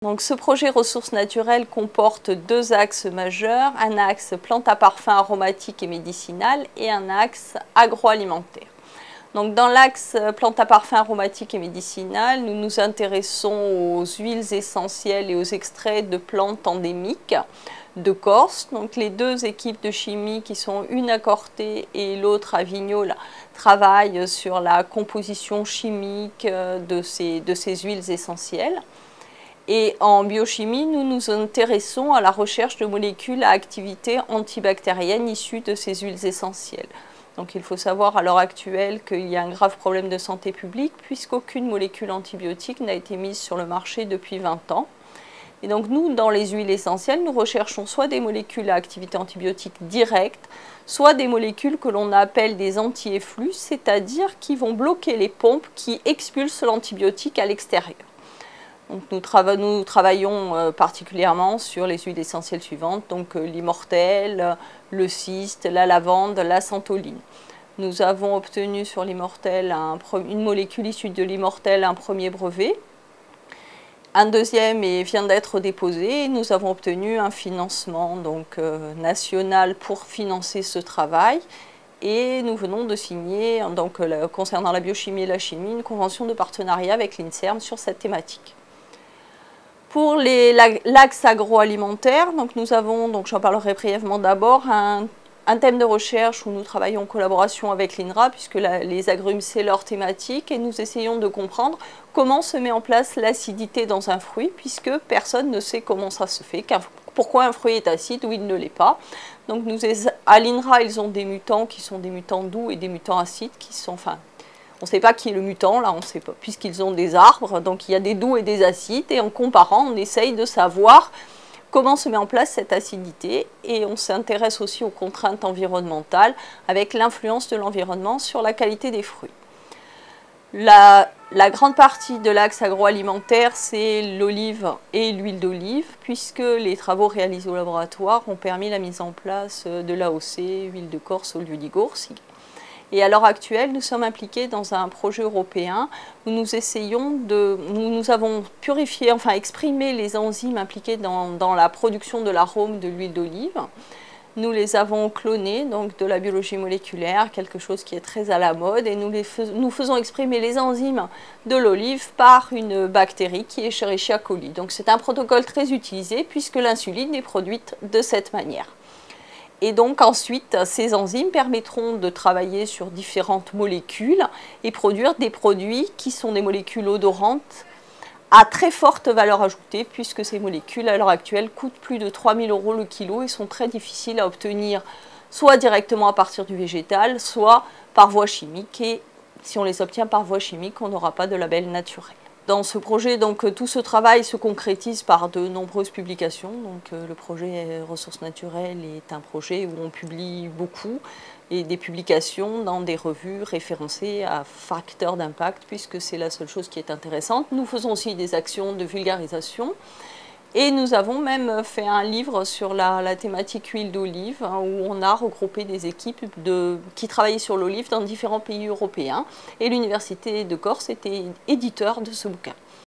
Donc, ce projet ressources naturelles comporte deux axes majeurs, un axe plantes à parfum aromatiques et médicinales et un axe agroalimentaire. Donc, dans l'axe plantes à parfum aromatiques et médicinales, nous nous intéressons aux huiles essentielles et aux extraits de plantes endémiques de Corse. Donc, les deux équipes de chimie qui sont une à Corté et l'autre à Vignoles travaillent sur la composition chimique de ces huiles essentielles. Et en biochimie, nous nous intéressons à la recherche de molécules à activité antibactérienne issues de ces huiles essentielles. Donc il faut savoir à l'heure actuelle qu'il y a un grave problème de santé publique puisqu'aucune molécule antibiotique n'a été mise sur le marché depuis 20 ans. Et donc nous, dans les huiles essentielles, nous recherchons soit des molécules à activité antibiotique directe, soit des molécules que l'on appelle des anti-efflux, c'est-à-dire qui vont bloquer les pompes qui expulsent l'antibiotique à l'extérieur. Donc nous travaillons particulièrement sur les huiles essentielles suivantes, donc l'immortelle, le cyste, la lavande, la santoline. Nous avons obtenu sur l'immortelle une molécule issue de l'immortelle, un premier brevet. Un deuxième vient d'être déposé. Nous avons obtenu un financement national pour financer ce travail. Et nous venons de signer, concernant la biochimie et la chimie, une convention de partenariat avec l'INSERM sur cette thématique. Pour l'axe agroalimentaire, nous avons, j'en parlerai brièvement d'abord, un thème de recherche où nous travaillons en collaboration avec l'INRA, puisque les agrumes c'est leur thématique, et nous essayons de comprendre comment se met en place l'acidité dans un fruit, puisque personne ne sait comment ça se fait, pourquoi un fruit est acide ou il ne l'est pas. Donc à l'INRA, ils ont des mutants qui sont des mutants doux et des mutants acides qui sont, on ne sait pas qui est le mutant, là, on ne sait pas, puisqu'ils ont des arbres, donc il y a des doux et des acides, et en comparant, on essaye de savoir comment se met en place cette acidité, et on s'intéresse aussi aux contraintes environnementales, avec l'influence de l'environnement sur la qualité des fruits. La grande partie de l'axe agroalimentaire, c'est l'olive et l'huile d'olive, puisque les travaux réalisés au laboratoire ont permis la mise en place de l'AOC, huile de Corse au lieu d'Igoursi. Et à l'heure actuelle, nous sommes impliqués dans un projet européen où nous avons purifié, exprimé les enzymes impliquées dans la production de l'arôme de l'huile d'olive. Nous les avons clonés, donc de la biologie moléculaire, quelque chose qui est très à la mode, et nous faisons exprimer les enzymes de l'olive par une bactérie qui est Escherichia coli. Donc c'est un protocole très utilisé puisque l'insuline est produite de cette manière. Et donc ensuite, ces enzymes permettront de travailler sur différentes molécules et produire des produits qui sont des molécules odorantes à très forte valeur ajoutée, puisque ces molécules, à l'heure actuelle, coûtent plus de 3 000 € le kilo et sont très difficiles à obtenir, soit directement à partir du végétal, soit par voie chimique. Et si on les obtient par voie chimique, on n'aura pas de label naturel. Dans ce projet, tout ce travail se concrétise par de nombreuses publications. Le projet Ressources naturelles est un projet où on publie beaucoup et des publications dans des revues référencées à facteurs d'impact, puisque c'est la seule chose qui est intéressante. Nous faisons aussi des actions de vulgarisation. Et nous avons même fait un livre sur la thématique huile d'olive, où on a regroupé des équipes qui travaillaient sur l'olive dans différents pays européens. Et l'Université de Corse était éditeur de ce bouquin.